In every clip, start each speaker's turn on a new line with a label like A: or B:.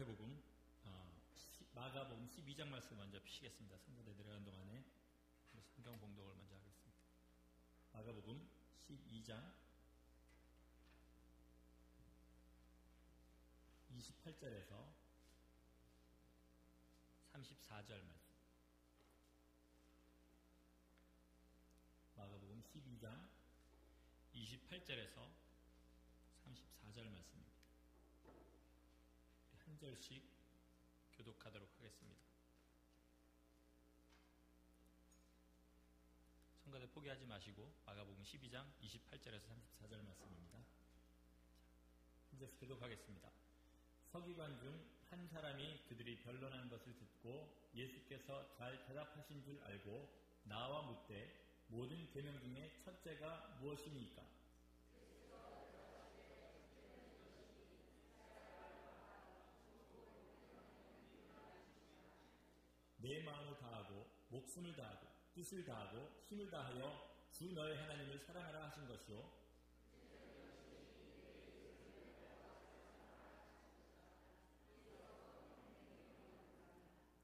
A: 마태복음 마가복음 12장 말씀 먼저 피시겠습니다. 성도들 내려가는 동안에 성경 봉독을 먼저 하겠습니다. 마가복음 12장 28절에서 34절 말씀. 마가복음 12장 28절에서 34절 말씀입니다. 한 절씩 교독하도록 하겠습니다. 성가대 포기하지 마시고 마가복음 12장 28절에서 34절 말씀입니다. 한 절씩 교독하겠습니다. 서기관 중 한 사람이 그들이 변론한 것을 듣고 예수께서 잘 대답하신 줄 알고 나와 묻되 모든 계명 중에 첫째가 무엇이니까? 내 마음을 다하고 목숨을 다하고 뜻을 다하고 힘을 다하여 주 너의 하나님을 사랑하라 하신 것이요.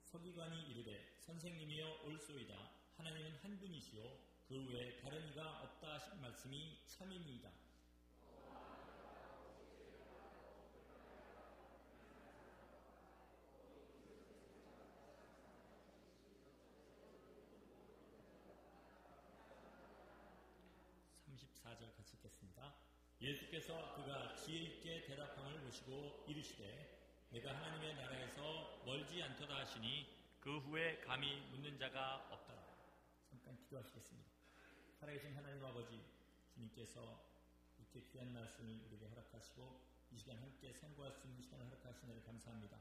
A: 서기관이 이르되 선생님이여 옳소이다. 하나님은 한 분이시요 그 외에 다른 이가 없다 하신 말씀이 참이니이다. (34절) 같이 읽겠습니다. 예수께서 그가 지혜 있게 대답함을 보시고 이르시되 내가 하나님의 나라에서 멀지 않도다 하시니 그 후에 감히 묻는 자가 없더라. 잠깐 기도하시겠습니다. 살아계신 하나님 아버지, 주님께서 이렇게 귀한 말씀을 우리에게 허락하시고 이 시간 함께 상고할 수 있는 시간을 허락하신 것을 감사합니다.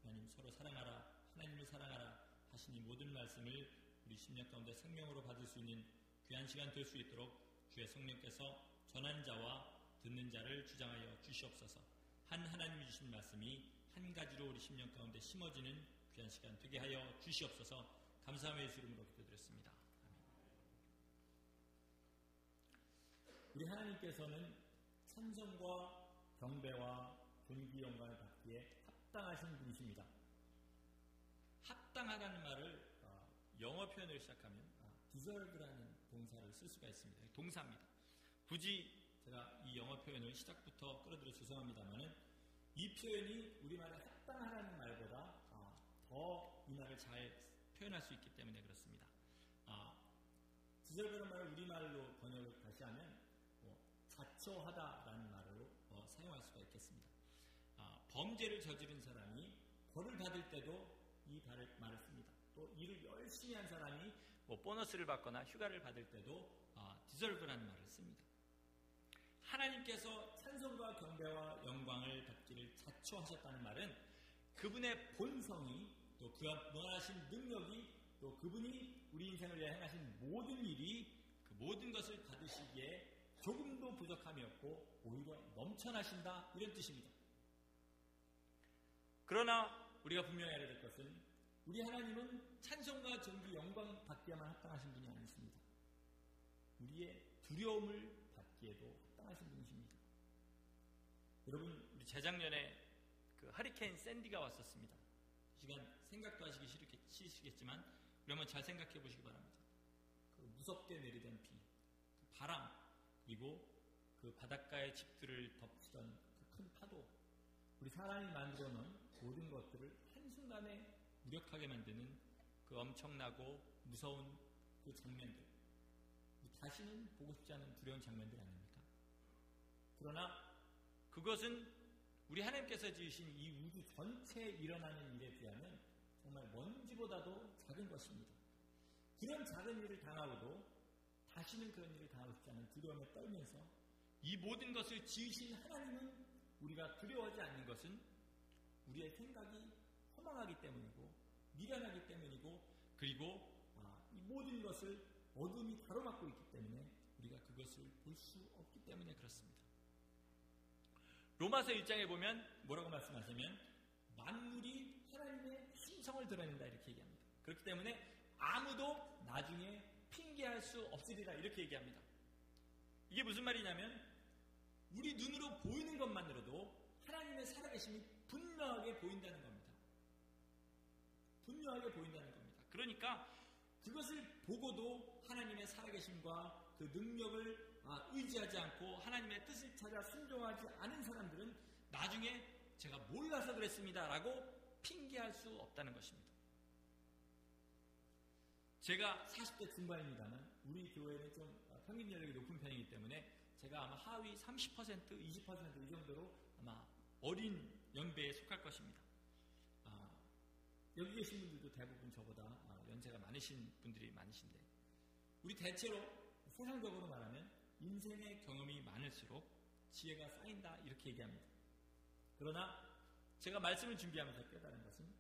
A: 하나님 서로 사랑하라, 하나님을 사랑하라 하시니 모든 말씀을 우리 심령 가운데 생명으로 받을 수 있는 귀한 시간 될 수 있도록 주의 성령께서 전한 자와 듣는 자를 주장하여 주시옵소서. 한 하나님이 주신 말씀이 한 가지로 우리 심령 가운데 심어지는 귀한 시간 되게 하여 주시옵소서. 감사함의 예수 이름으로 기도드렸습니다. 아멘. 우리 하나님께서는 찬송과 경배와 존귀 영광을 받기에 합당하신 분이십니다. 합당하다는 말을 영어 표현을 시작하면 deserve라는 동사를 쓸 수가 있습니다. 동사입니다. 굳이 제가 이 영어 표현을 시작부터 끌어들여 죄송합니다만은 이 표현이 우리말에 합당하라는 말보다 더 이 말을 잘 표현할 수 있기 때문에 그렇습니다. deserve라는 말을 우리말로 번역을 다시 하면 자처하다라는 말로 사용할 수가 있겠습니다. 범죄를 저지른 사람이 벌을 받을 때도 이 말을 씁니다. 또 일을 열심히 한 사람이 보너스를 받거나 휴가를 받을 때도 deserve라는 말을 씁니다. 하나님께서 찬송과 경배와 영광을 받기를 자초하셨다는 말은 그분의 본성이 또 그가 무한하신 능력이 또 그분이 우리 인생을 위해 행하신 모든 일이 그 모든 것을 받으시기에 조금도 부족함이 없고 오히려 넘쳐나신다 이런 뜻입니다. 그러나 우리가 분명히 알아야 될 것은 우리 하나님은 찬송과 존귀 영광 받기에만 합당하신 분이 아니십니다. 우리의 두려움을 받기에도 합당하신 분이십니다. 여러분, 우리 재작년에 그 허리케인 샌디가 왔었습니다. 이 시간 생각도 하시기 싫으시겠지만 우리 한번 잘 생각해 보시기 바랍니다. 그 무섭게 내리던 비, 그 바람, 그리고 그 바닷가의 집들을 덮치던 그 큰 파도, 우리 사람이 만들어 놓은 모든 것들을 한순간에 무력하게 만드는 그 엄청나고 무서운 그 장면들, 다시는 보고 싶지 않은 두려운 장면들 아닙니까? 그러나 그것은 우리 하나님께서 지으신 이 우주 전체에 일어나는 일에 비하면 정말 먼지보다도 작은 것입니다. 그런 작은 일을 당하고도 다시는 그런 일을 당하고 싶지 않은 두려움에 떨면서 이 모든 것을 지으신 하나님은 우리가 두려워하지 않는 것은 우리의 생각이 허망하기 때문이고 미련하기 때문이고 그리고 이 모든 것을 어둠이 가로막고 있기 때문에 우리가 그것을 볼 수 없기 때문에 그렇습니다. 로마서 1장에 보면 뭐라고 말씀하시면 만물이 하나님의 신성을 드러낸다 이렇게 얘기합니다. 그렇기 때문에 아무도 나중에 핑계할 수 없으리라 이렇게 얘기합니다. 이게 무슨 말이냐면 우리 눈으로 보이는 것만으로도 하나님의 살아계심이 분명히 분명하게 보인다는 겁니다. 분명하게 보인다는 겁니다. 그러니까 그것을 보고도 하나님의 살아계심과 그 능력을 의지하지 않고 하나님의 뜻을 찾아 순종하지 않은 사람들은 나중에 제가 몰라서 그랬습니다 라고 핑계할 수 없다는 것입니다. 제가 40대 중반입니다만 우리 교회는 좀 평균 연령이 높은 편이기 때문에 제가 아마 하위 30%, 20% 이 정도로 아마 어린 연배에 속할 것입니다. 여기 계신 분들도 대부분 저보다 연세가 많으신 분들이 많으신데 우리 대체로 세상적으로 말하면 인생의 경험이 많을수록 지혜가 쌓인다 이렇게 얘기합니다. 그러나 제가 말씀을 준비하면서 깨달은 것은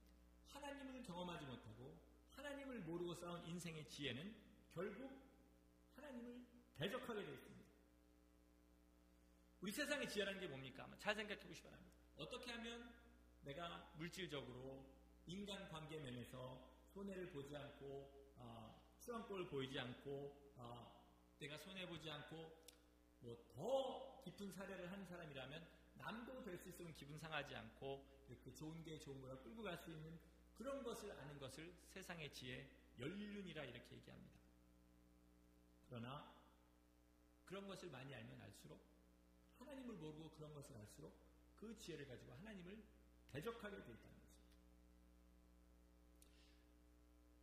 A: 하나님을 경험하지 못하고 하나님을 모르고 쌓은 인생의 지혜는 결국 하나님을 대적하게 되어 있습니다. 우리 세상의 지혜라는 게 뭡니까? 잘 생각해 보시기 바랍니다. 어떻게 하면 내가 물질적으로 인간관계 면에서 손해를 보지 않고 수완꼴을 보이지 않고 내가 손해보지 않고 뭐 더 깊은 사례를 한 사람이라면 남도 될 수 있으면 기분 상하지 않고 이렇게 좋은 게 좋은 거라 끌고 갈 수 있는 그런 것을 아는 것을 세상의 지혜 연륜이라 이렇게 얘기합니다. 그러나 그런 것을 많이 알면 알수록 하나님을 모르고 그런 것을 알수록 그 지혜를 가지고 하나님을 대적하게 되어 있다는 것입니다.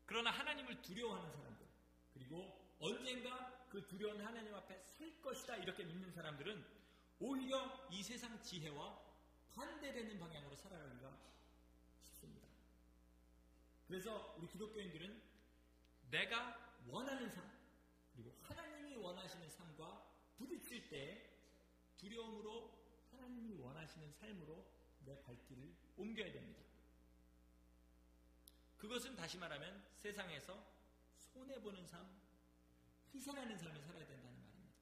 A: 그러나 하나님을 두려워하는 사람들 그리고 언젠가 그 두려운 하나님 앞에 설 것이다 이렇게 믿는 사람들은 오히려 이 세상 지혜와 반대되는 방향으로 살아가기가 쉽습니다. 그래서 우리 기독교인들은 내가 원하는 삶 그리고 하나님이 원하시는 삶과 부딪힐 때 두려움으로 하나님이 원하시는 삶으로 내 발길을 옮겨야 됩니다. 그것은 다시 말하면 세상에서 손해보는 삶, 희생하는 삶을 살아야 된다는 말입니다.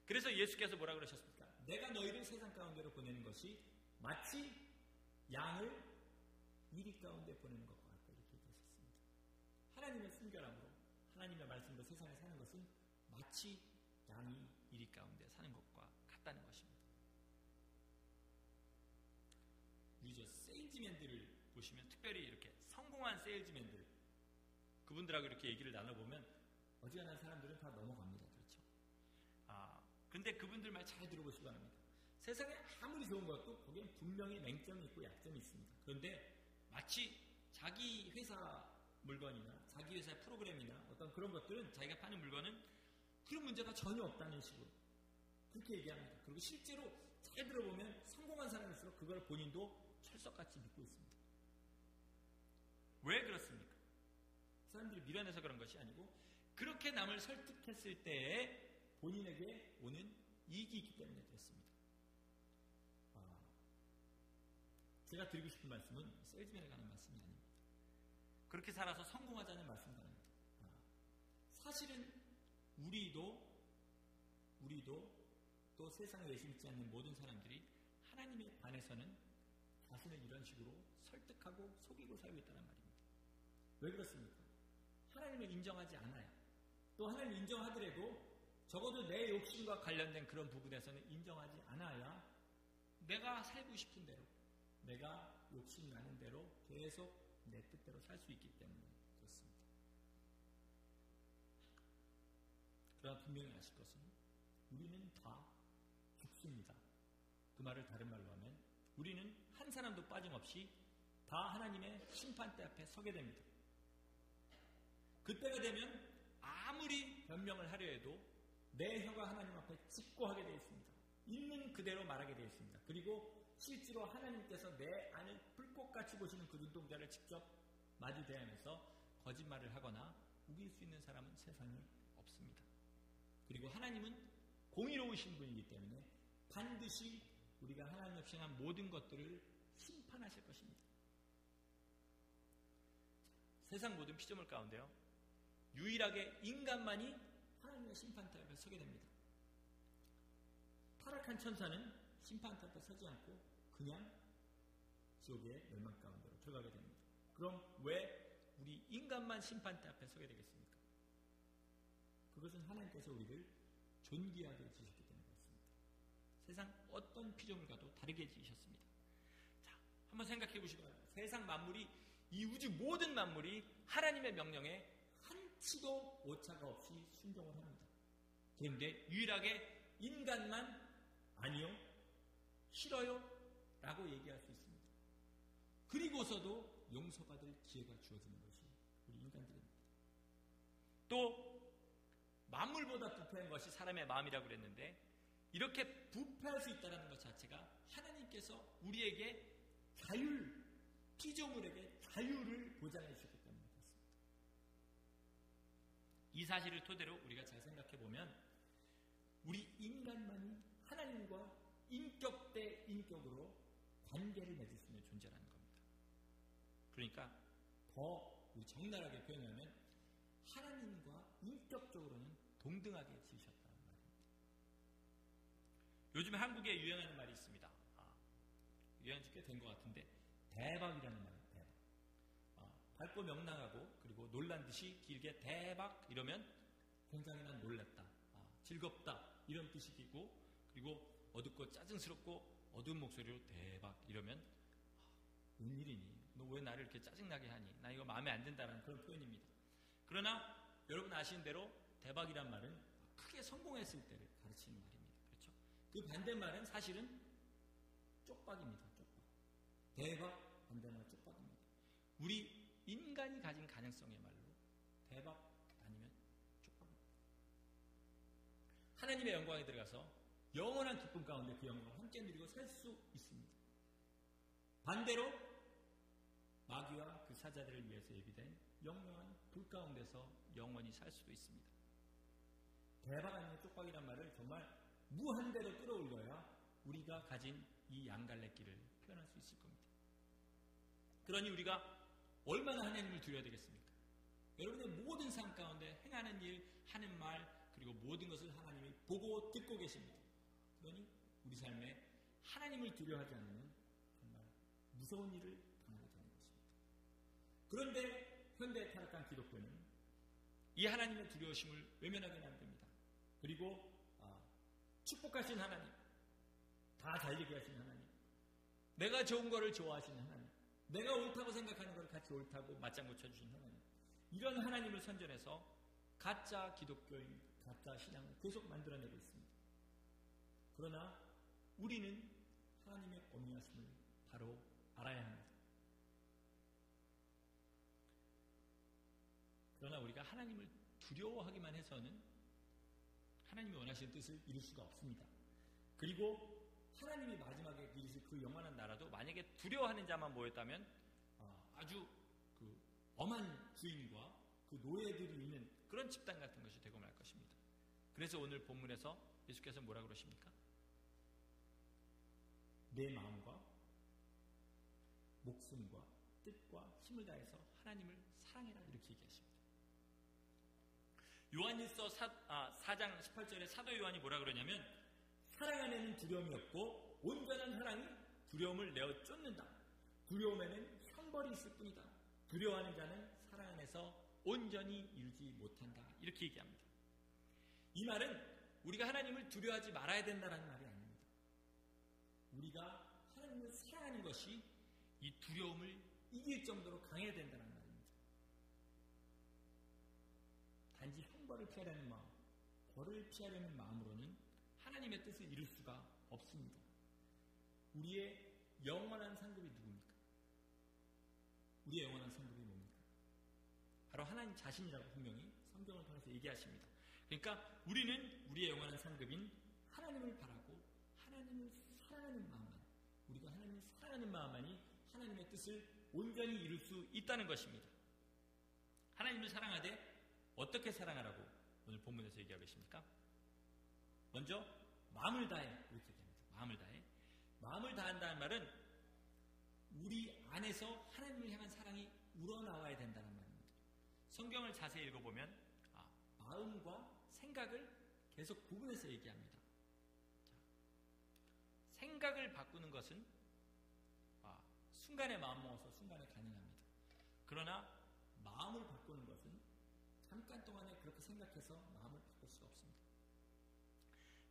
A: 그래서 예수께서 뭐라 그러셨습니까? 내가 너희를 세상 가운데로 보내는 것이 마치 양을 이리 가운데 보내는 것과 같다 이렇게 얘기하셨습니다. 하나님의 순결함으로 하나님의 말씀으로 세상에 사는 것은 마치 양이 이리 가운데 사는 것과 같다는 것입니다. 우리 저 세일즈맨들을 보시면 특별히 이렇게 성공한 세일즈맨들 그분들하고 이렇게 얘기를 나눠보면 어지간한 사람들은 다 넘어갑니다. 그렇죠? 근데 그분들 말 잘 들어보시기 바랍니다. 세상에 아무리 좋은 것도 거기엔 분명히 맹점이 있고 약점이 있습니다. 그런데 마치 자기 회사 물건이나 자기 회사 프로그램이나 어떤 그런 것들은 자기가 파는 물건은 그런 문제가 전혀 없다는 식으로 그렇게 얘기합니다. 그리고 실제로 잘 들어보면 성공한 사람일수록 그걸 본인도 철석같이 믿고 있습니다. 왜 그렇습니까? 사람들이 밀어내서 그런 것이 아니고 그렇게 남을 설득했을 때에 본인에게 오는 이익이 있기 때문에 그렇습니다. 제가 드리고 싶은 말씀은 세일즈맨에 관한 말씀이 아닙니다. 그렇게 살아서 성공하자는 말씀도 아닙니다. 사실은 우리도 또 세상에 예수 믿지 않는 모든 사람들이 하나님에 관해서는 자신을 이런 식으로 설득하고 속이고 살고 있다는 말입니다. 왜 그렇습니까? 하나님을 인정하지 않아요. 또 하나님을 인정하더라도 적어도 내 욕심과 관련된 그런 부분에서는 인정하지 않아야 내가 살고 싶은 대로 내가 욕심 나는 대로 계속 내 뜻대로 살 수 있기 때문에 그렇습니다. 그러나 분명히 아실 것은 우리는 다 죽습니다. 그 말을 다른 말로 하면 우리는 한 사람도 빠짐없이 다 하나님의 심판대 앞에 서게 됩니다. 그때가 되면 아무리 변명을 하려 해도 내 혀가 하나님 앞에 직고하게 되어 있습니다. 있는 그대로 말하게 되어 있습니다. 그리고 실제로 하나님께서 내 안을 불꽃같이 보시는 그 눈동자를 직접 마주대하면서 거짓말을 하거나 우길 수 있는 사람은 세상에 없습니다. 그리고 하나님은 공의로우신 분이기 때문에 반드시 우리가 하나님 없이 한 모든 것들을 심판하실 것입니다. 세상 모든 피조물 가운데요. 유일하게 인간만이 하나님의 심판대 앞에 서게 됩니다. 타락한 천사는 심판대 앞에 서지 않고 그냥 지옥의 멸망 가운데로 들어가게 됩니다. 그럼 왜 우리 인간만 심판대 앞에 서게 되겠습니까? 그것은 하나님께서 우리를 존귀하게 지으셨기 때문에 그렇습니다. 세상 어떤 피조물과도 다르게 지으셨습니다. 자, 한번 생각해 보시기 바랍니다. 세상 만물이, 이 우주 모든 만물이 하나님의 명령에 한치도 오차가 없이 순종을 합니다. 그런데 유일하게 인간만 아니요, 싫어요 라고 얘기할 수 있습니다. 그리고서도 용서받을 기회가 주어지는 것이 우리 인간들입니다. 또 만물보다 부패한 것이 사람의 마음이라고 그랬는데, 이렇게 부패할 수 있다는 것 자체가 하나님께서 우리에게 자율, 피조물에게 자유를 보장해 주셨기 때문에 그렇습니다. 이 사실을 토대로 우리가 잘 생각해 보면 우리 인간만이 하나님과 인격 대 인격으로 관계를 맺을 수 있는 존재라는 겁니다. 그러니까 더 적나라하게 표현하면 하나님과 인격적으로는 동등하게 지으셨다는 말입니다. 요즘에 한국에 유행하는 말이 있습니다. 유행한 지 꽤 된 것 같은데, 대박이라는 말이에요. 대박. 밝고 명랑하고 그리고 놀란 듯이 길게 대박 이러면 굉장히 난 놀랐다, 즐겁다 이런 뜻이고, 그리고 어둡고 짜증스럽고 어두운 목소리로 대박 이러면 웬일이니? 너 왜 나를 이렇게 짜증나게 하니? 나 이거 마음에 안 든다라는 그런 표현입니다. 그러나 여러분 아시는 대로 대박이란 말은 크게 성공했을 때를 가르치는 말입니다. 그렇죠? 그 반대말은 사실은 쪽박입니다. 쪽박. 대박 반대말 쪽박입니다. 우리 인간이 가진 가능성의 말로 대박 아니면 쪽박입니다. 하나님의 영광에 들어가서 영원한 기쁨 가운데 그 영광을 함께 누리고 살 수 있습니다. 반대로 마귀와 그 사자들을 위해서 예비된 영원한 불 가운데서 영원히 살 수도 있습니다. 대박 아니면 쪽박이란 말을 정말 무한대로 끌어올려야 우리가 가진 이 양갈래길을 표현할 수 있을 겁니다. 그러니 우리가 얼마나 하나님을 두려워야 되겠습니까? 여러분의 모든 삶 가운데 행하는 일, 하는 말, 그리고 모든 것을 하나님이 보고 듣고 계십니다. 그러니 우리 삶에 하나님을 두려워하지 않으면 정말 무서운 일을 당하게 되는 것입니다. 그런데 현대 타락한 기독교는 이 하나님의 두려우심을 외면하게 만듭니다. 그리고 축복하신 하나님, 다 잘되게 하신 하나님, 내가 좋은 거를 좋아하시는 하나님, 내가 옳다고 생각하는 걸 같이 옳다고 맞장구 쳐주신 하나님, 이런 하나님을 선전해서 가짜 기독교인, 가짜 신앙을 계속 만들어내고 있습니다. 그러나 우리는 하나님의 어미하심을 바로 알아야 합니다. 그러나 우리가 하나님을 두려워하기만 해서는 하나님이 원하시는 뜻을 이룰 수가 없습니다. 그리고 하나님이 마지막에 이르실 그 영원한 나라도 만약에 두려워하는 자만 모였다면 아주 그 엄한 주인과 그 노예들이 있는 그런 집단 같은 것이 되고 말 것입니다. 그래서 오늘 본문에서 예수께서 뭐라 그러십니까? 내 마음과 목숨과 뜻과 힘을 다해서 하나님을 사랑해라 이렇게 얘기하십니다. 요한일서 4장 18절에 사도 요한이 뭐라 그러냐면, 사랑 안에는 두려움이 없고 온전한 사랑이 두려움을 내어 쫓는다. 두려움에는 형벌이 있을 뿐이다. 두려워하는 자는 사랑 안에서 온전히 이루지 못한다. 이렇게 얘기합니다. 이 말은 우리가 하나님을 두려워하지 말아야 된다는 말이 아닙니다. 우리가 하나님을 사랑하는 것이 이 두려움을 이길 정도로 강해야 된다는 말입니다. 단지 형벌을 피하려는 마음, 벌을 피하려는 마음으로는 하나님의 뜻을 이룰 수가 없습니다. 우리의 영원한 상급이 누굽니까? 우리의 영원한 상급이 뭡니까? 바로 하나님 자신이라고 분명히 성경을 통해서 얘기하십니다. 그러니까 우리는 우리의 영원한 상급인 하나님을 바라고 하나님을 사랑하는 마음만, 우리가 하나님을 사랑하는 마음만이 하나님의 뜻을 온전히 이룰 수 있다는 것입니다. 하나님을 사랑하되 어떻게 사랑하라고 오늘 본문에서 얘기하고 계십니까? 먼저 마음을 다해 이렇게 얘기합니다. 마음을 다해. 마음을 다한다는 말은 우리 안에서 하나님을 향한 사랑이 우러나와야 된다는 말입니다. 성경을 자세히 읽어보면 마음과 생각을 계속 구분해서 얘기합니다. 생각을 바꾸는 것은 순간에 마음먹어서 순간에 가능합니다. 그러나 마음을 바꾸는 것은 잠깐 동안에 그렇게 생각해서 마음을 바꿀 수가 없습니다.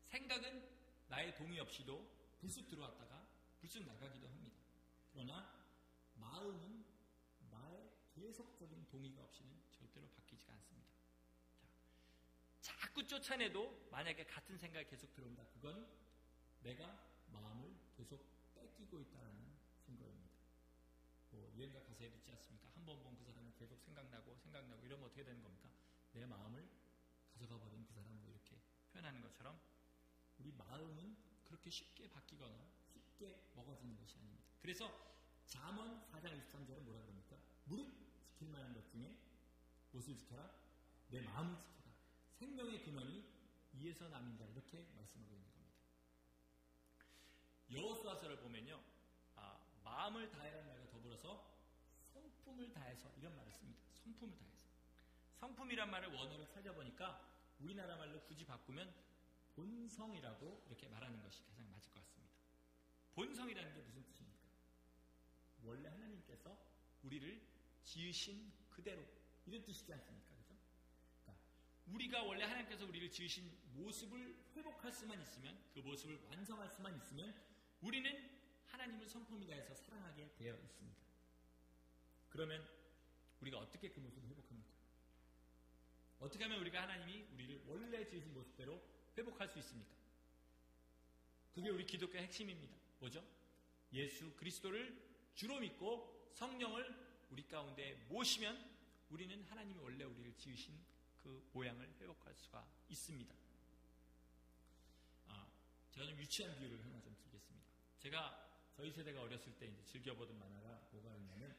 A: 생각은 나의 동의 없이도 불쑥 들어왔다가 불쑥 나가기도 합니다. 그러나 마음은 나의 계속적인 동의가 없이는 절대로 바뀌지가 않습니다. 자꾸 쫓아내도 만약에 같은 생각이 계속 들어온다. 그건 내가 마음을 계속 뺏기고 있다는 증거입니다. 여행가 가사에도 있지 않습니까? 한 번 본 그 사람은 계속 생각나고 이러면 어떻게 되는 겁니까? 내 마음을 가져가 버린 그 사람 이렇게 표현하는 것처럼 우리 마음은 그렇게 쉽게 바뀌거나 쉽게 먹어지는 것이 아닙니다. 그래서 잠언 4장 23절은 뭐라 그럽니까? 무릇 지킬 만한 것 중에 무엇을 지켜라? 내 마음을 지켜라. 생명의 근원이 이에서 남인다. 이렇게 말씀하고 있는 겁니다. 여호수아서를 보면요, 마음을 다해라는 말과 더불어서 성품을 다해서 이런 말을 씁니다. 성품을 다해서. 성품이란 말을 원어로 찾아보니까 우리나라 말로 굳이 바꾸면 본성이라고 이렇게 말하는 것이 가장 맞을 것 같습니다. 본성이라는 게 무슨 뜻입니까? 원래 하나님께서 우리를 지으신 그대로 이런 뜻이지 않습니까? 그렇죠? 그러니까 우리가 원래 하나님께서 우리를 지으신 모습을 회복할 수만 있으면, 그 모습을 완성할 수만 있으면 우리는 하나님을 성품이 다해서 사랑하게 되어 있습니다. 그러면 우리가 어떻게 그 모습을 회복합니까? 어떻게 하면 우리가 하나님이 우리를 원래 지으신 모습대로 회복할 수 있습니까? 그게 우리 기독교의 핵심입니다. 뭐죠? 예수 그리스도를 주로 믿고 성령을 우리 가운데 모시면 우리는 하나님이 원래 우리를 지으신 그 모양을 회복할 수가 있습니다. 제가 좀 유치한 비유를 하나 좀 드리겠습니다. 저희 세대가 어렸을 때 이제 즐겨보던 만화가 뭐가 있냐면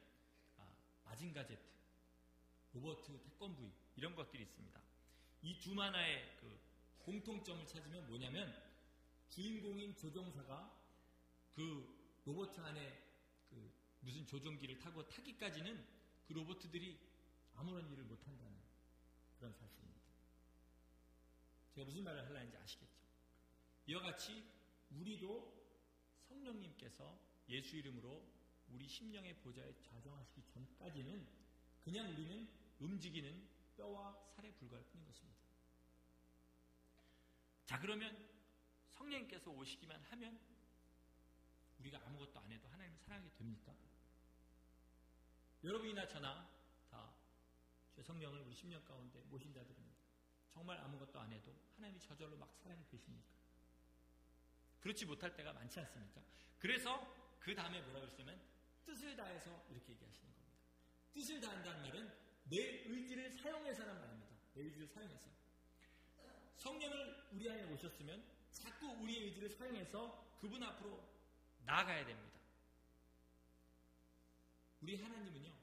A: 마징가 제트, 로버트 태권브이 이런 것들이 있습니다. 이 두 만화의 그 공통점을 찾으면 뭐냐면 주인공인 조종사가 그 로봇 안에 그 무슨 조종기를 타고 타기까지는 그 로봇들이 아무런 일을 못한다는 그런 사실입니다. 제가 무슨 말을 하려는지 아시겠죠? 이와 같이 우리도 성령님께서 예수 이름으로 우리 심령의 보좌에 좌정하시기 전까지는 그냥 우리는 움직이는 뼈와 살에 불과할 뿐인 것입니다. 자, 그러면 성령님께서 오시기만 하면 우리가 아무것도 안 해도 하나님을 사랑하게 됩니까? 여러분이나 저나 다 주 성령을 우리 심령 가운데 모신 자들입니다. 정말 아무것도 안 해도 하나님이 저절로 막 사랑이 되십니까? 그렇지 못할 때가 많지 않습니까? 그래서 그 다음에 뭐라고 했으면 뜻을 다해서 이렇게 얘기하시는 겁니다. 뜻을 다한다는 말은 내 의지를 사용해서란 말입니다. 내 의지를 사용해서. 성령을 우리 안에 오셨으면 자꾸 우리의 의지를 사용해서 그분 앞으로 나아가야 됩니다. 우리 하나님은요,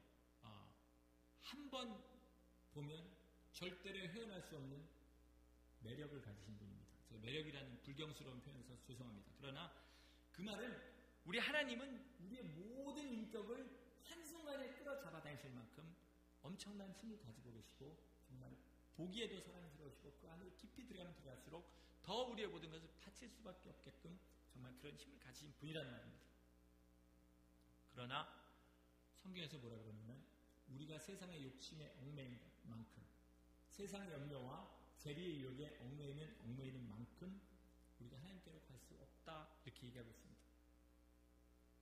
A: 한 번 보면 절대로 헤어날 수 없는 매력을 가지신 분입니다. 제가 매력이라는 불경스러운 표현을 써서 죄송합니다. 그러나 그 말은 우리 하나님은 우리의 모든 인격을 한순간에 끌어잡아 다니실 만큼 엄청난 힘을 가지고 계시고 정말 보기에도 사랑스러우시고 그 안에 깊이 들어가면 들어갈수록 더 우리의 모든 것을 바칠 수밖에 없게끔 정말 그런 힘을 가지신 분이라는 말입니다. 그러나 성경에서 뭐라 그러냐면 우리가 세상의 욕심에 얽매인 만큼 세상의 염려와 재리의 유혹에 얽매이는 만큼 우리가 하나님께로 갈 수 없다 이렇게 얘기하고 있습니다.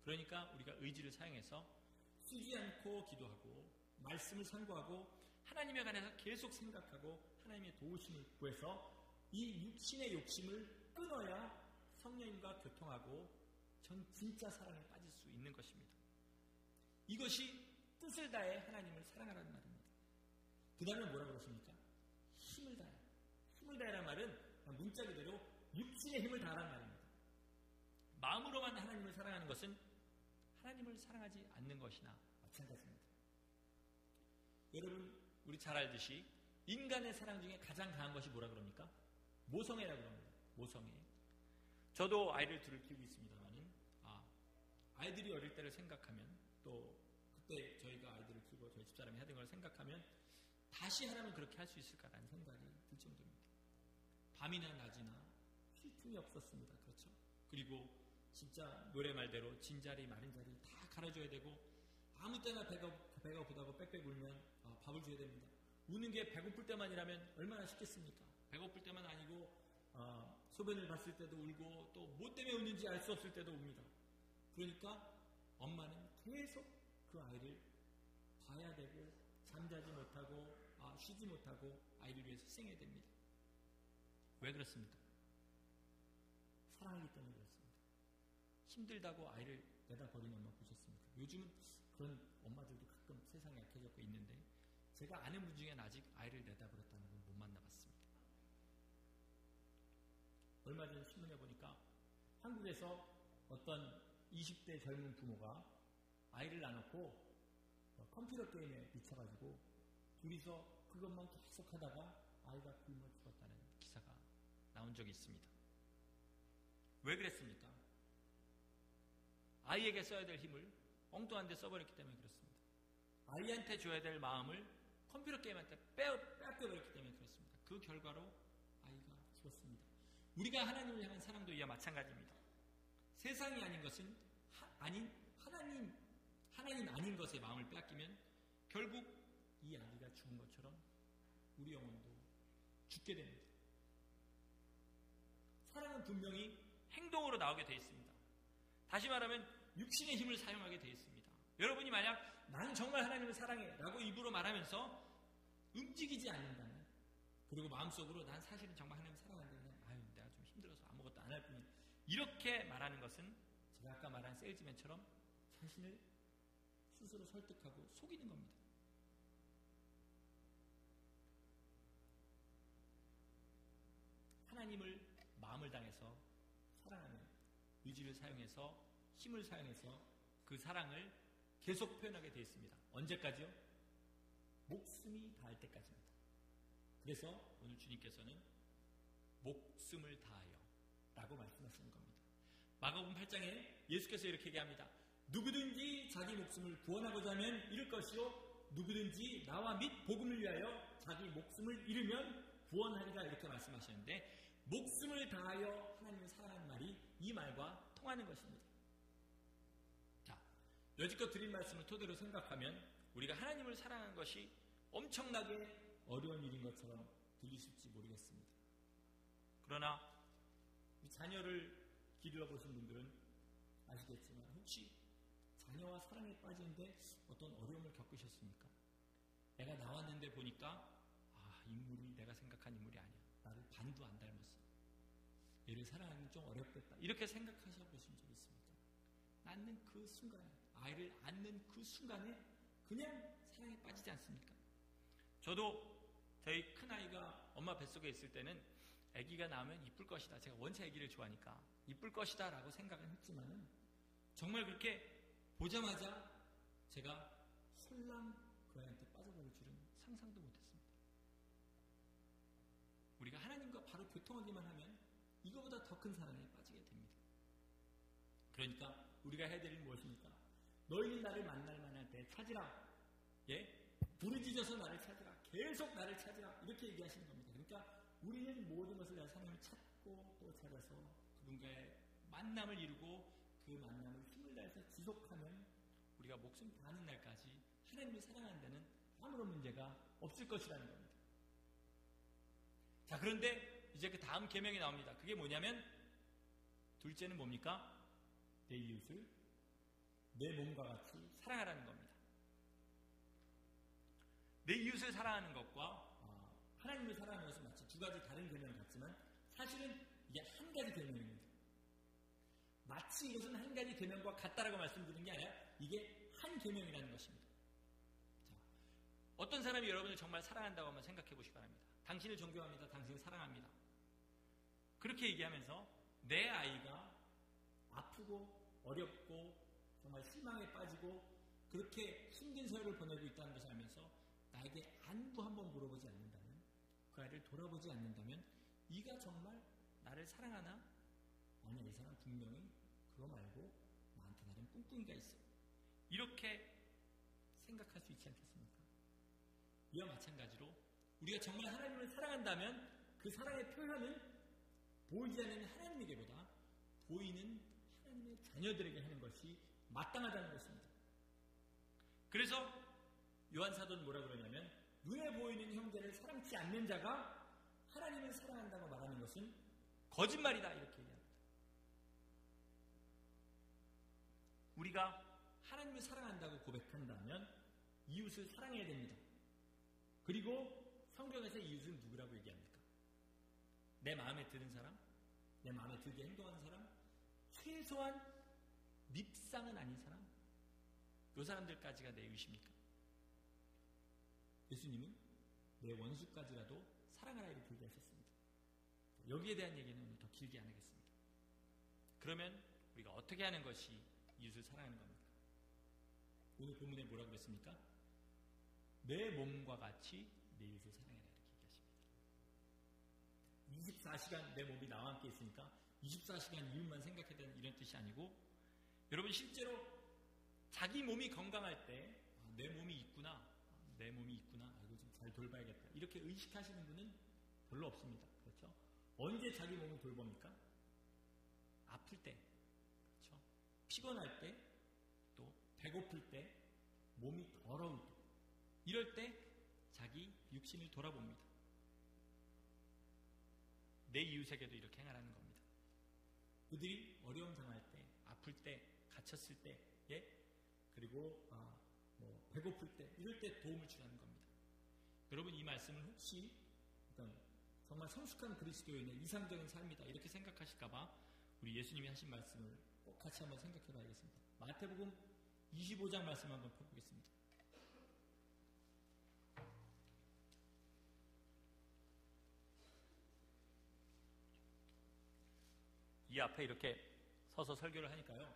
A: 그러니까 우리가 의지를 사용해서 쉬지 않고 기도하고 말씀을 상고하고 하나님에 관해서 계속 생각하고 하나님의 도우심을 구해서 이 육신의 욕심을 끊어야 성령님과 교통하고 전 진짜 사랑에 빠질 수 있는 것입니다. 이것이 뜻을 다해 하나님을 사랑하라는 말입니다. 그 다음에 뭐라고 그러십니까? 힘을 다해. 힘을 다해라는 말은 문자 그대로 육신의 힘을 다하라는 말입니다. 마음으로만 하나님을 사랑하는 것은 하나님을 사랑하지 않는 것이나 마찬가지입니다. 여러분 우리 잘 알듯이 인간의 사랑 중에 가장 강한 것이 뭐라 그럽니까? 모성애라고 합니다. 모성애. 저도 아이를 둘을 키우고 있습니다만은 아이들이 어릴 때를 생각하면 또 그때 저희가 아이들을 키우고 저희 집사람이 하던 걸 생각하면 다시 하라면 그렇게 할 수 있을까라는 생각이 들 정도입니다. 밤이나 낮이나 쉴 틈이 없었습니다. 그렇죠? 그리고 진짜 노래 말대로 진 자리 마른 자리 다 갈아줘야 되고 아무 때나 배가 고프다고 빽빽 울면 밥을 줘야 됩니다. 우는 게 배고플 때만이라면 얼마나 쉽겠습니까? 배고플 때만 아니고 소변을 봤을 때도 울고 또 뭐 때문에 우는지 알 수 없을 때도 웁니다. 그러니까 엄마는 계속 그 아이를 봐야 되고 잠자지 못하고 쉬지 못하고 아이를 위해서 희생해야 됩니다. 왜 그렇습니까? 사랑하기 때문에 그렇습니다. 힘들다고 아이를 내다 버리는 엄마 보셨습니까? 요즘은 그런 엄마들도 가끔 세상에 약해졌고 있는데 제가 아는 분 중에는 아직 아이를 내다 버렸다는 분 못 만나봤습니다. 얼마 전에 신문에 보니까 한국에서 어떤 20대 젊은 부모가 아이를 놔놓고 컴퓨터 게임에 미쳐가지고 둘이서 그것만 계속 하다가 아이가 굶어 죽었다는 기사가 나온 적이 있습니다. 왜 그랬습니까? 아이에게 써야 될 힘을 엉뚱한 데 써버렸기 때문에 그렇습니다. 아이한테 줘야 될 마음을 컴퓨터 게임한테 빼앗겨버렸기 때문에 그렇습니다. 그 결과로 아이가 죽었습니다. 우리가 하나님을 향한 사랑도 이와 마찬가지입니다. 세상이 아닌 것은 하나님 아닌 것에 마음을 빼앗기면 결국 이 아기가 죽은 것처럼 우리 영혼도 죽게 됩니다. 사랑은 분명히 행동으로 나오게 되어 있습니다. 다시 말하면 육신의 힘을 사용하게 되어 있습니다. 여러분이 만약 난 정말 하나님을 사랑해 라고 입으로 말하면서 움직이지 않는다면, 그리고 마음속으로 난 사실은 정말 하나님을 사랑하는데 그냥 내가 좀 힘들어서 아무것도 안 할 뿐이야, 이렇게 말하는 것은 제가 아까 말한 세일즈맨처럼 자신을 스스로 설득하고 속이는 겁니다. 하나님을 마음을 당해서 사랑하는 의지를 사용해서 힘을 사용해서 그 사랑을 계속 표현하게 되어 있습니다. 언제까지요? 목숨이 다할 때까지입니다. 그래서 오늘 주님께서는 목숨을 다하여 라고 말씀하시는 겁니다. 마가복음 8장에 예수께서 이렇게 얘기합니다. 누구든지 자기 목숨을 구원하고자 하면 잃을 것이요 누구든지 나와 및 복음을 위하여 자기 목숨을 잃으면 구원하리라, 이렇게 말씀하셨는데 목숨을 다하여 하나님을 사랑하는 말이 이 말과 통하는 것입니다. 자, 여지껏 드린 말씀을 토대로 생각하면 우리가 하나님을 사랑하는 것이 엄청나게 어려운 일인 것처럼 들리실지 모르겠습니다. 그러나 자녀를 기르어 보신 분들은 아시겠지만 혹시 자녀와 사랑에 빠지는데 어떤 어려움을 겪으셨습니까? 애가 나왔는데 보니까 인물이 내가 생각한 인물이 아니야. 나를 반도 안 닮았어. 얘를 사랑하기는 좀 어렵겠다. 이렇게 생각하셔 보신 적 있습니까? 낳는 그 순간에, 아이를 낳는 그 순간에 그냥 사랑에 빠지지 않습니까? 저도 저희 큰아이가 엄마 뱃속에 있을 때는 아기가 나오면 이쁠 것이다. 제가 원체 아기를 좋아하니까 이쁠 것이다 라고 생각은 했지만은 정말 그렇게 보자마자 제가 홀랑 그 아이한테 빠져버릴 줄은 상상도 못했습니다. 우리가 하나님과 바로 교통하기만 하면 이거보다 더 큰 사랑에 빠지게 됩니다. 그러니까 우리가 해야 될 일은 무엇입니까? 너희는 나를 만날 만할 때 찾으라. 부르짖어서 나를 찾으라. 계속 나를 찾으라. 이렇게 얘기하시는 겁니다. 그러니까 우리는 모든 것을 내 하나님을 찾고 또 찾아서 그분과의 만남을 이루고 그 만남을 힘을 다해서 지속하면 우리가 목숨 다하는 날까지 하나님을 사랑하는 데는 아무런 문제가 없을 것이라는 겁니다. 자, 그런데 이제 그 다음 계명이 나옵니다. 그게 뭐냐면 둘째는 뭡니까? 내 이웃을 내 몸과 같이 사랑하라는 겁니다. 내 이웃을 사랑하는 것과 하나님을 사랑하는 것은 마치 두 가지 다른 계명 같지만 사실은 이게 한 가지 계명입니다. 마치 이것은 한 가지 계명과 같다라고 말씀드리는 게 아니라 이게 한 계명이라는 것입니다. 자, 어떤 사람이 여러분을 정말 사랑한다고 한번 생각해 보시기 바랍니다. 당신을 존경합니다. 당신을 사랑합니다. 그렇게 얘기하면서 내 아이가 아프고 어렵고 정말 실망에 빠지고 그렇게 힘든 세월을 보내고 있다는 것을 알면서 나에게 안부 한번 물어보지 않는다면, 그 아이를 돌아보지 않는다면 네가 정말 나를 사랑하나? 아니, 이 사람 분명히 그거 말고 나한테 나름 꿍꿍이가 있어. 이렇게 생각할 수 있지 않겠습니까? 이와 마찬가지로 우리가 정말 하나님을 사랑한다면 그 사랑의 표현은 보이지 않는 하나님에게보다 보이는 하나님의 자녀들에게 하는 것이 마땅하다는 것입니다. 그래서 요한사도는 뭐라 그러냐면 눈에 보이는 형제를 사랑치 않는 자가 하나님을 사랑한다고 말하는 것은 거짓말이다, 이렇게 얘기합니다. 우리가 하나님을 사랑한다고 고백한다면 이웃을 사랑해야 됩니다. 그리고 성경에서 이웃은 누구라고 얘기합니까? 내 마음에 드는 사람, 내 마음에 들게 행동하는 사람, 최소한 밉상은 아닌 사람, 이 사람들까지가 내 이웃입니까? 예수님은 내 원수까지라도 사랑하라 이렇게 얘기하셨습니다. 여기에 대한 얘기는 오늘 더 길게 안 하겠습니다. 그러면 우리가 어떻게 하는 것이 이웃을 사랑하는 겁니까? 오늘 본문에 뭐라고 그랬습니까? 내 몸과 같이 내 이웃을 사랑해라 이렇게 얘기하십니다. 24시간 내 몸이 나와 함께 있으니까 24시간 이웃만 생각해야 되는 이런 뜻이 아니고, 여러분 실제로 자기 몸이 건강할 때 내 몸이 있구나, 내 몸이 있구나, 이거 좀 잘 돌봐야겠다 이렇게 의식하시는 분은 별로 없습니다. 그렇죠? 언제 자기 몸을 돌봅니까? 아플 때, 그렇죠? 피곤할 때, 또 배고플 때, 몸이 더러울 때, 이럴 때 자기 육신을 돌아봅니다. 내 이웃에게도 이렇게 행하라는 겁니다. 그들이 어려움 당할 때, 아플 때, 갇혔을 때, 그리고 배고플 때, 이럴 때 도움을 주라는 겁니다. 여러분 이 말씀을 혹시 정말 성숙한 그리스도인의 이상적인 삶이다 이렇게 생각하실까봐 우리 예수님이 하신 말씀을 꼭 같이 한번 생각해 봐야겠습니다. 마태복음 25장 말씀 한번 펴보겠습니다. 이 앞에 이렇게 서서 설교를 하니까요,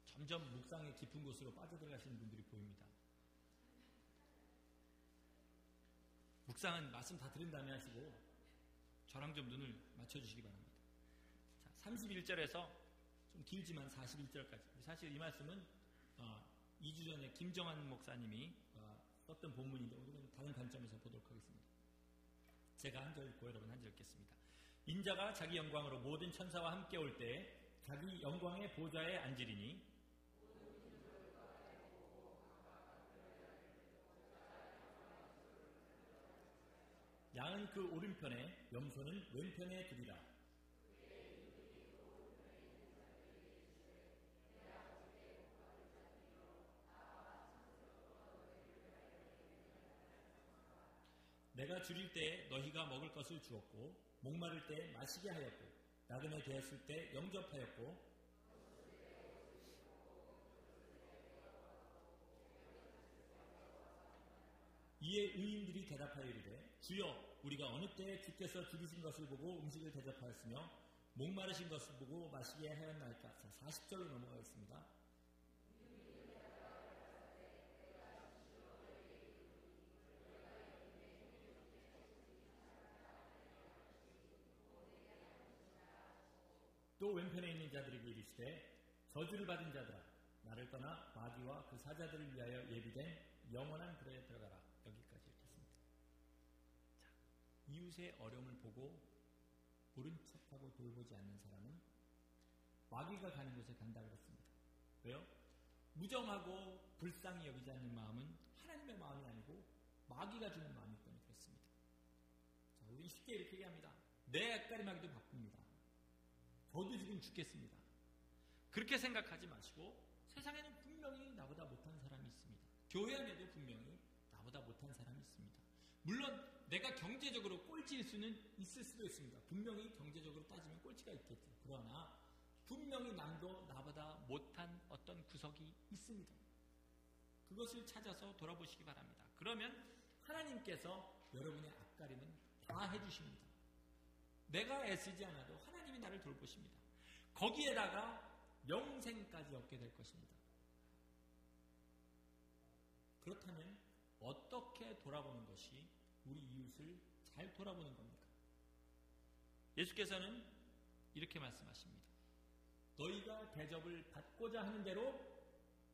A: 점점 묵상의 깊은 곳으로 빠져들어가시는 분들이 보입니다. 묵상은 말씀 다 들은 다음에 하시고 저랑 좀 눈을 맞춰주시기 바랍니다. 자, 31절에서 좀 길지만 41절까지. 사실 이 말씀은 2주 전에 김정환 목사님이 썼던 본문인데 오늘은 다른 관점에서 보도록 하겠습니다. 제가 한 절 읽고 여러분 한 절 읽겠습니다. 인자가 자기 영광으로 모든 천사와 함께 올 때 자기 영광의 보좌에 앉으리니 양은 그 오른편에, 염소는 왼편에 두리라. 내가 줄일 때 너희가 먹을 것을 주었고, 목마를 때 마시게 하였고, 나그네 되었을 때 영접하였고, 이에 의인들이 대답하여 이르되 주여 우리가 어느 때에 주께서 줄이신 것을 보고 음식을 대접하였으며 목마르신 것을 보고 마시게 하였나이까. 40절로 넘어가겠습니다. 또 왼편에 있는 자들에게 이르시되 저주를 받은 자들아 나를 떠나 마귀와 그 사자들을 위하여 예비된 영원한 불에 들어가라. 여기까지 읽겠습니다. 자, 이웃의 어려움을 보고 모른 척하고 돌보지 않는 사람은 마귀가 가는 곳에 간다 그랬습니다. 왜요? 무정하고 불쌍히 여기지 않는 마음은 하나님의 마음이 아니고 마귀가 주는 마음이기 때문에 그렇습니다. 자, 우리 쉽게 이렇게 얘기합니다. 내 앞가림하기도 바쁩니다. 저도 지금 죽겠습니다. 그렇게 생각하지 마시고 세상에는 분명히 나보다 못한 사람이 있습니다. 교회 안에도 분명히 나보다 못한 사람이 있습니다. 물론 내가 경제적으로 꼴찌일 수는 있을 수도 있습니다. 분명히 경제적으로 따지면 꼴찌가 있겠죠. 그러나 분명히 남도 나보다 못한 어떤 구석이 있습니다. 그것을 찾아서 돌아보시기 바랍니다. 그러면 하나님께서 여러분의 앞가림은 다 해주십니다. 내가 애쓰지 않아도 하나님이 나를 돌보십니다. 거기에다가 영생까지 얻게 될 것입니다. 그렇다면 어떻게 돌아보는 것이 우리 이웃을 잘 돌아보는 겁니까? 예수께서는 이렇게 말씀하십니다. 너희가 대접을 받고자 하는 대로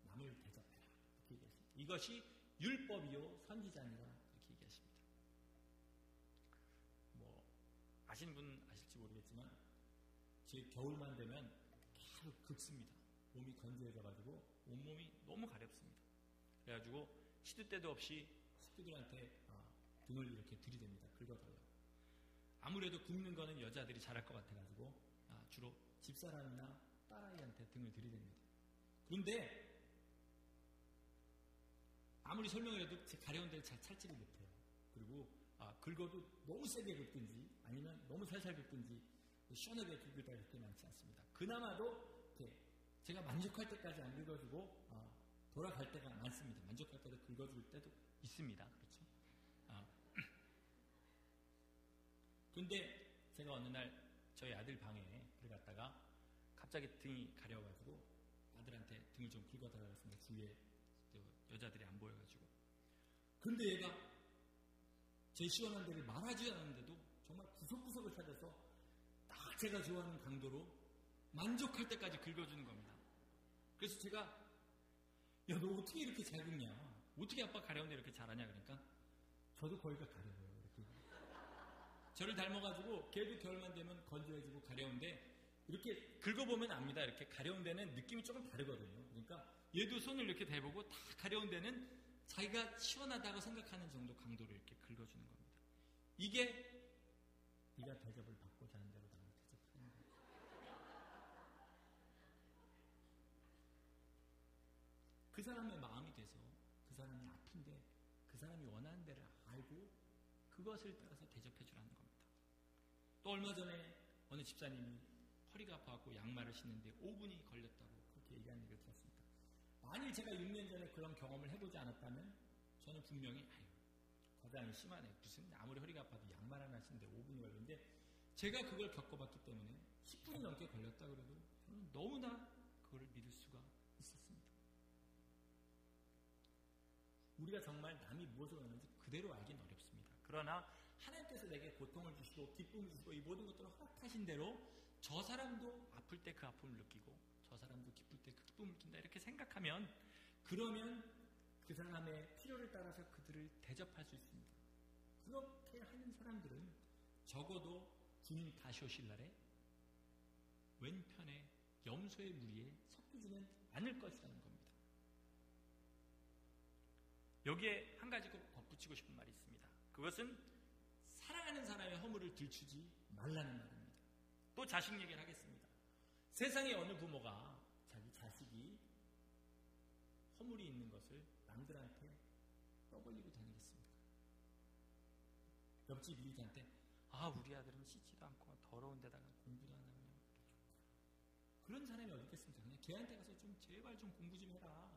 A: 남을 대접해라. 이렇게 얘기하십니다. 이것이 율법이요 선지자니라 이렇게 얘기하십니다. 아시는 분 아실지 모르겠지만 제 겨울만 되면 계속 긁습니다. 몸이 건조해져가지고 온몸이 너무 가렵습니다. 그래가지고 시도 때도 없이 식구들한테 등을 이렇게 들이댑니다. 긁어달라고. 아무래도 긁는 거는 여자들이 잘할 것 같아가지고 주로 집사람이나 딸아이한테 등을 들이댑니다. 그런데 아무리 설명을 해도 제 가려운 데를 잘 찾지를 못해요. 그리고 긁어도 너무 세게 긁든지 아니면 너무 살살 긁든지 시원하게 긁을 때가 그렇게 많지 않습니다. 그나마도 제가 만족할 때까지 안 긁어주고 돌아갈 때가 많습니다. 만족할 때도 긁어줄 때도 있습니다. 그렇죠? 근데 제가 어느 날 저희 아들 방에 들어갔다가 갑자기 등이 가려가지고 아들한테 등을 좀 긁어달라고 했습니다. 주위에 여자들이 안 보여가지고. 근데 얘가 제 시원한 데를 말하지 않았는데도 정말 구석구석을 찾아서 딱 제가 좋아하는 강도로 만족할 때까지 긁어주는 겁니다. 그래서 제가 야, 너 어떻게 이렇게 잘 긁냐? 어떻게 아빠 가려운데 이렇게 잘하냐? 그러니까 저도 거기가 가려워요. 이렇게 저를 닮아가지고 걔도 겨울만 되면 건조해지고 가려운데 이렇게 긁어보면 압니다. 이렇게 가려운 데는 느낌이 조금 다르거든요. 그러니까 얘도 손을 이렇게 대보고 다 가려운 데는 자기가 시원하다고 생각하는 정도 강도로 이렇게 긁어주는 겁니다. 이게 네가 대접을 받고자 하는 대로 나를 대접하는 거예요. 그 사람의 마음이 돼서 그 사람이 아픈데 그 사람이 원하는 데를 알고 그것을 따라서 대접해 주라는 겁니다. 또 얼마 전에 어느 집사님이 허리가 아파갖고 양말을 신는데 5분이 걸렸다고 그렇게 얘기하는 얘기를 들었습니다. 만일 제가 6년 전에 그런 경험을 해보지 않았다면 저는 분명히 과장이 심하네. 무슨 아무리 허리가 아파도 양말 하나 신는데 5분이 걸리는데 제가 그걸 겪어봤기 때문에 10분이 넘게 걸렸다 그래도 저는 너무나 그걸 믿을 수가 있었습니다. 우리가 정말 남이 무엇을 하는지 그대로 알기는 어렵습니다. 그러나 하나님께서 내게 고통을 주시고 기쁨을 주시고 이 모든 것들을 허락하신 대로 저 사람도 아플 때 그 아픔을 느끼고 저 사람도 기쁠 때 그 기쁨을 느낀다 이렇게 생각하면 그러면 그 사람의 필요를 따라서 그들을 대접할 수 있습니다. 그렇게 하는 사람들은 적어도 주님 다시 오실 날에 왼편에 염소의 무리에 섞이지는 않을 것이라는 겁니다. 여기에 한 가지 꼭 덧붙이고 싶은 말이 있습니다. 그것은 사랑하는 사람의 허물을 들추지 말라는 말입니다. 또 자식 얘기를 하겠습니다. 세상에 어느 부모가 자기 자식이 허물이 있는 것을 남들한테 떠벌리고 다니겠습니까? 옆집 이웃한테 우리 아들은 씻지도 않고 더러운 데다가 공부도 안 하냐. 그런 사람이 어디 있겠습니까? 그냥 걔한테 가서 좀 제발 좀 공부 좀 해라.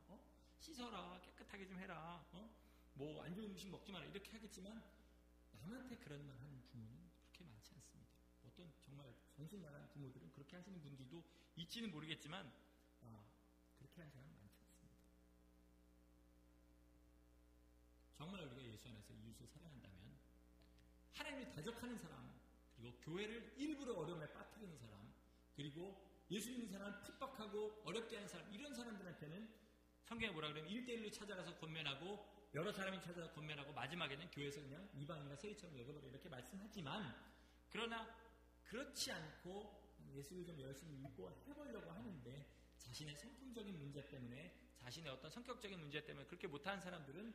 A: 씻어라. 깨끗하게 좀 해라. 뭐 안 좋은 음식 먹지 마라. 이렇게 하겠지만 남한테 그런 말 하는 부모는 그렇게 많지 않습니다. 어떤 정말 정신나간 부모들은 그렇게 하시는 분들도 있지는 모르겠지만 그렇게 하는 사람은 많지 않습니다. 정말 우리가 예수 안에서 이웃을 사랑한다면 하나님을 대적하는 사람 그리고 교회를 일부러 어려움에 빠뜨리는 사람 그리고 예수 믿는 사람을 핍박하고 어렵게 하는 사람 이런 사람들한테는 성경에 뭐라 그러면 1대1로 찾아가서 권면하고 여러 사람이 찾아서 권면하고 마지막에는 교회에서 그냥 이방인과 세리처럼 여겨버려 이렇게 말씀하지만 그러나 그렇지 않고 예수를 좀 열심히 믿고 해보려고 하는데 자신의 성품적인 문제 때문에 자신의 어떤 성격적인 문제 때문에 그렇게 못하는 사람들은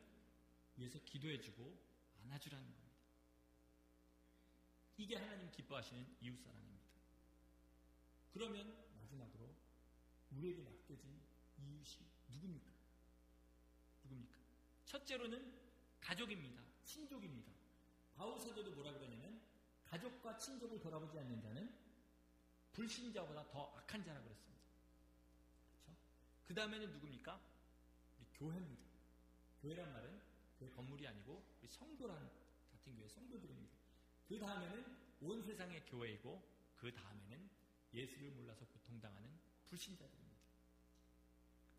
A: 위해서 기도해주고 안아주라는 겁니다. 이게 하나님 기뻐하시는 이웃사랑입니다. 그러면 마지막으로 우리에게 맡겨진 이웃이 누굽니까? 첫째로는 가족입니다. 친족입니다. 바울 사도도 뭐라 그러냐면 가족과 친족을 돌아보지 않는 자는 불신자보다 더 악한 자라고 그랬습니다. 그렇죠? 그 다음에는 누굽니까? 우리 교회입니다. 교회란 말은 교회 건물이 아니고 우리 성도란 같은 교회 성도들입니다. 그 다음에는 온 세상의 교회이고 그 다음에는 예수를 몰라서 고통당하는 불신자들입니다.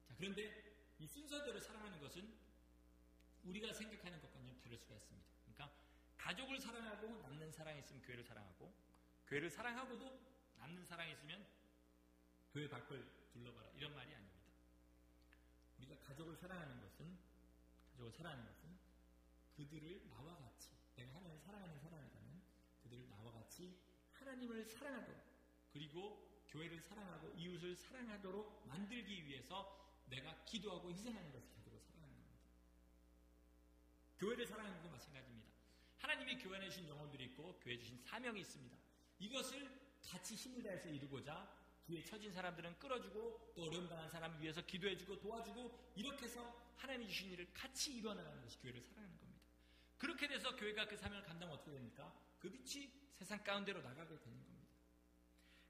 A: 자, 그런데 이 순서대로 사랑하는 것은 우리가 생각하는 것과는 다를 수가 있습니다. 그러니까 가족을 사랑하고 남는 사랑이 있으면 교회를 사랑하고 교회를 사랑하고도 남는 사랑이 있으면 교회 밖을 둘러봐라 이런 말이 아닙니다. 우리가 가족을 사랑하는 것은 그들을 나와 같이 내가 하나님을 사랑하는 사람이라면 그들을 나와 같이 하나님을 사랑하도록 그리고 교회를 사랑하고 이웃을 사랑하도록 만들기 위해서 내가 기도하고 희생하는 것을 가지고 사랑하는 겁니다. 교회를 사랑하는 것도 마찬가지입니다. 하나님이 교회 안에 주신 영혼들이 있고 교회에 주신 사명이 있습니다. 이것을 같이 힘을 다해서 이루고자 뒤에 처진 사람들은 끌어주고 또 어려움 당한 사람을 위해서 기도해주고 도와주고 이렇게 해서 하나님이 주신 일을 같이 이루어나가는 것이 교회를 사랑하는 겁니다. 그렇게 돼서 교회가 그 사명을 감당하면 어떻게 됩니까? 그 빛이 세상 가운데로 나가게 되는 겁니다.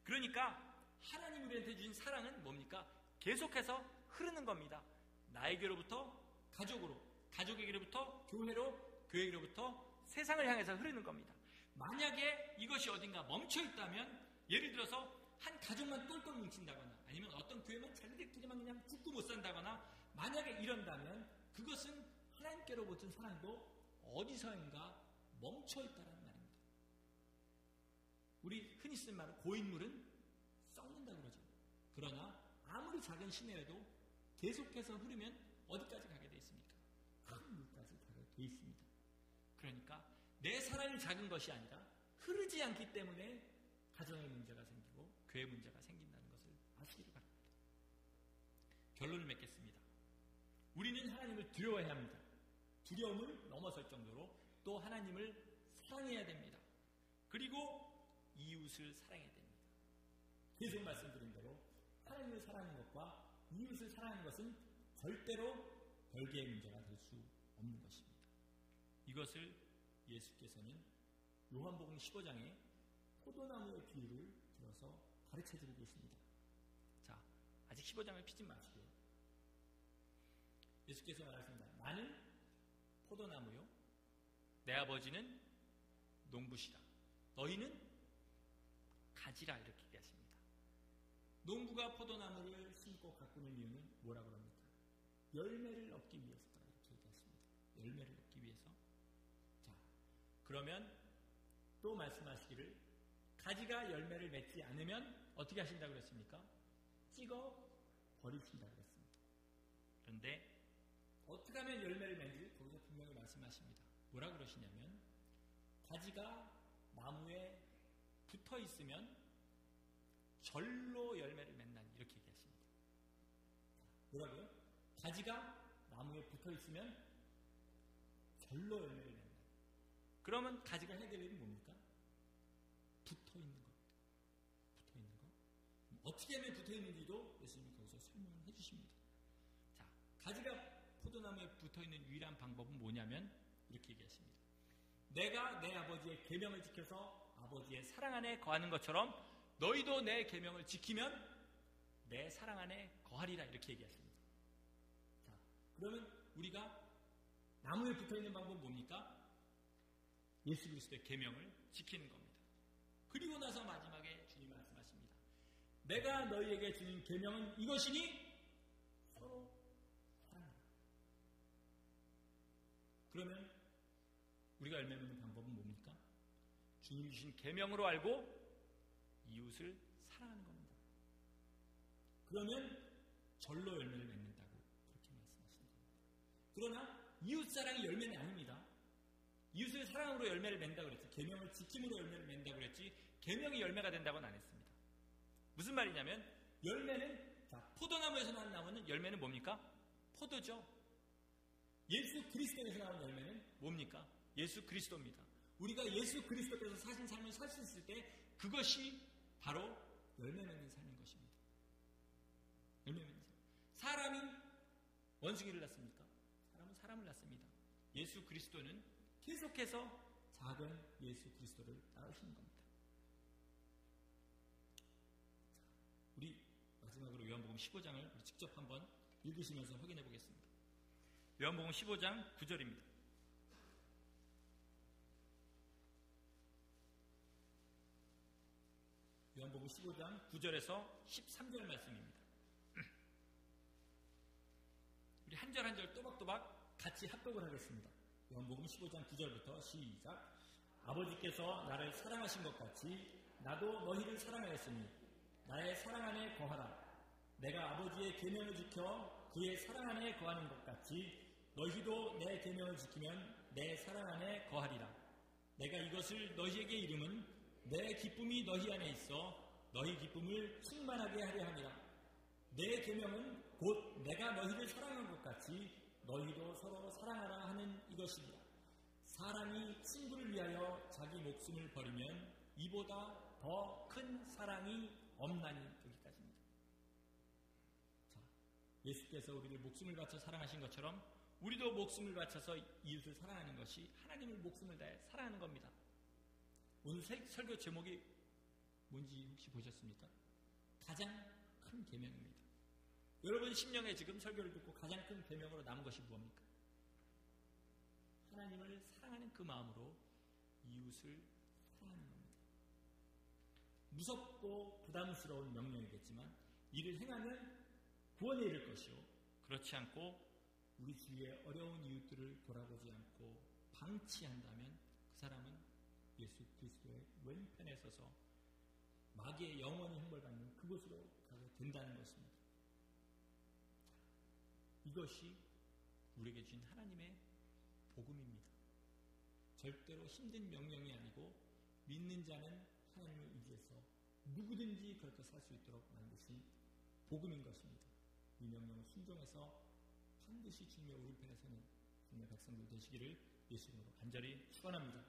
A: 그러니까 하나님이 우리한테 주신 사랑은 뭡니까? 계속해서 흐르는 겁니다. 나에게로부터 가족으로, 가족에게로부터 교회로, 교회에게로부터 세상을 향해서 흐르는 겁니다. 만약에 이것이 어딘가 멈춰 있다면, 예를 들어서 한 가족만 똘똘 뭉친다거나 아니면 어떤 교회만 자기들끼리만 그냥 죽고 못 산다거나 만약에 이런다면 그것은 하나님께로부터 사랑도 어디서인가 멈춰 있다는 말입니다. 우리 흔히 쓰는 말은 고인물은 썩는다고 그러죠. 그러나 아무리 작은 시내에도 계속해서 흐르면 어디까지 가게 되어 있습니까? 큰 물까지 가게 되어 있습니다. 그러니까 내 사랑이 작은 것이 아니라 흐르지 않기 때문에 가정의 문제가 생기고 교회 문제가 생긴다는 것을 아시기를 바랍니다. 결론을 맺겠습니다. 우리는 하나님을 두려워해야 합니다. 두려움을 넘어설 정도로 또 하나님을 사랑해야 됩니다. 그리고 이웃을 사랑해야 됩니다. 계속 말씀드린 대로 하나님을 사랑하는 것과 이웃을 사랑하는 것은 절대로 별개의 문제가 될 수 없는 것입니다. 이것을 예수께서는 요한복음 15장에 포도나무의 비유를 들어서 가르쳐주고 계십니다. 자, 아직 15장을 피지 마시고요. 예수께서 말하십니다. 나는 포도나무요, 내 아버지는 농부시라. 너희는 가지라. 이렇게 얘기하십니다. 농부가 포도나무를 심고 가꾸는 이유는 뭐라고 합니까? 열매를 얻기 위해서다. 이렇게 얘기했습니다. 열매를 얻기 위해서. 자, 그러면 또 말씀하시기를 가지가 열매를 맺지 않으면 어떻게 하신다고 그랬습니까? 찍어 버리신다고 그랬습니다. 그런데 어떻게 하면 열매를 맺는지 거기서 분명히 말씀하십니다. 뭐라 그러시냐면 가지가 나무에 붙어 있으면 절로 열매를 맺나니 이렇게 얘기하십니다. 뭐라고요? 가지가 나무에 붙어 있으면 절로 열매를 맺나니. 그러면 가지가 해야 될 일은 뭡니까? 붙어 있는 겁니다. 붙어 있는 거. 어떻게 하면 붙어 있는지도 예수님이 거기서 설명을 해주십니다. 자, 가지가 포도나무에 붙어 있는 유일한 방법은 뭐냐면 이렇게 얘기하십니다. 내가 내 아버지의 계명을 지켜서 아버지의 사랑 안에 거하는 것처럼 너희도 내 계명을 지키면 내 사랑 안에 거하리라. 이렇게 얘기하십니다. 자, 그러면 우리가 나무에 붙어 있는 방법은 뭡니까? 예수 그리스도의 계명을 지키는 겁니다. 그리고 나서 마지막에 주님 말씀하십니다. 내가 너희에게 주는 계명은 이것이니 서로 사랑하라. 그러면 우리가 열매 맺는 방법은 뭡니까? 주님이 주신 계명으로 알고 이웃을 사랑하는 겁니다. 그러면 절로 열매를 맺는다고 그렇게 말씀하시는 겁니다. 그러나 이웃사랑이 열매는 아닙니다. 이웃을 사랑으로 열매를 맺는다고 그랬지, 계명을 지킴으로 열매를 맺는다고 그랬지, 계명이 열매가 된다고는 안 했습니다. 무슨 말이냐면 열매는, 자, 포도나무에서 나는 나무는 열매는 뭡니까? 포도죠. 예수 그리스도에서 나온 열매는 뭡니까? 예수 그리스도입니다. 우리가 예수 그리스도께서 사신 삶을 살 수 있을 때 그것이 바로 열매 맺는 삶인 것입니다. 열매 맺는 삶. 사람이 원숭이를 낳습니까? 사람은 사람을 낳습니다. 예수 그리스도는 계속해서 작은 예수 그리스도를 따르시는 겁니다. 우리 마지막으로 요한복음 15장을 직접 한번 읽으시면서 확인해 보겠습니다. 요한복음 15장 9절입니다. 요한복음 15장 9절에서 13절 말씀입니다. 우리 한 절 한 절 또박또박 같이 합독을 하겠습니다. 요한복음 15장 9절부터 시작. 아버지께서 나를 사랑하신 것 같이 나도 너희를 사랑하였으니 나의 사랑 안에 거하라. 내가 아버지의 계명을 지켜 그의 사랑 안에 거하는 것 같이 너희도 내 계명을 지키면 내 사랑 안에 거하리라. 내가 이것을 너희에게 이름은 내 기쁨이 너희 안에 있어 너희 기쁨을 충만하게 하려 함이라. 내 계명은 곧 내가 너희를 사랑한 것 같이 너희도 서로 사랑하라 하는 이것이니라. 사람이 친구를 위하여 자기 목숨을 버리면 이보다 더 큰 사랑이 없나니. 여기까지. 예수께서 우리를 목숨을 바쳐 사랑하신 것처럼 우리도 목숨을 바쳐서 이웃을 사랑하는 것이 하나님을 목숨을 다해 사랑하는 겁니다. 오늘 설교 제목이 뭔지 혹시 보셨습니까? 가장 큰 계명입니다. 여러분 심령에 지금 설교를 듣고 가장 큰 계명으로 남은 것이 무엇입니까? 하나님을 사랑하는 그 마음으로 이웃을 사랑하는 겁니다. 무섭고 부담스러운 명령이겠지만 이를 행하면 구원에 이를 것이요, 그렇지 않고 우리 주위의 어려운 이웃들을 돌아보지 않고 방치한다면 그 사람은 예수 그리스도의 왼편에 서서 마귀의 영원히 형벌받는 그곳으로 가게 된다는 것입니다. 이것이 우리에게 주신 하나님의 복음입니다. 절대로 힘든 명령이 아니고 믿는 자는 하나님을 의지해서 누구든지 그렇게 살 수 있도록 만드신 복음인 것입니다. 이 명령을 순종해서 반드시 주님의 오른편에 서는 주님의 백성들 되시기를 예수 이름으로 간절히 축원합니다.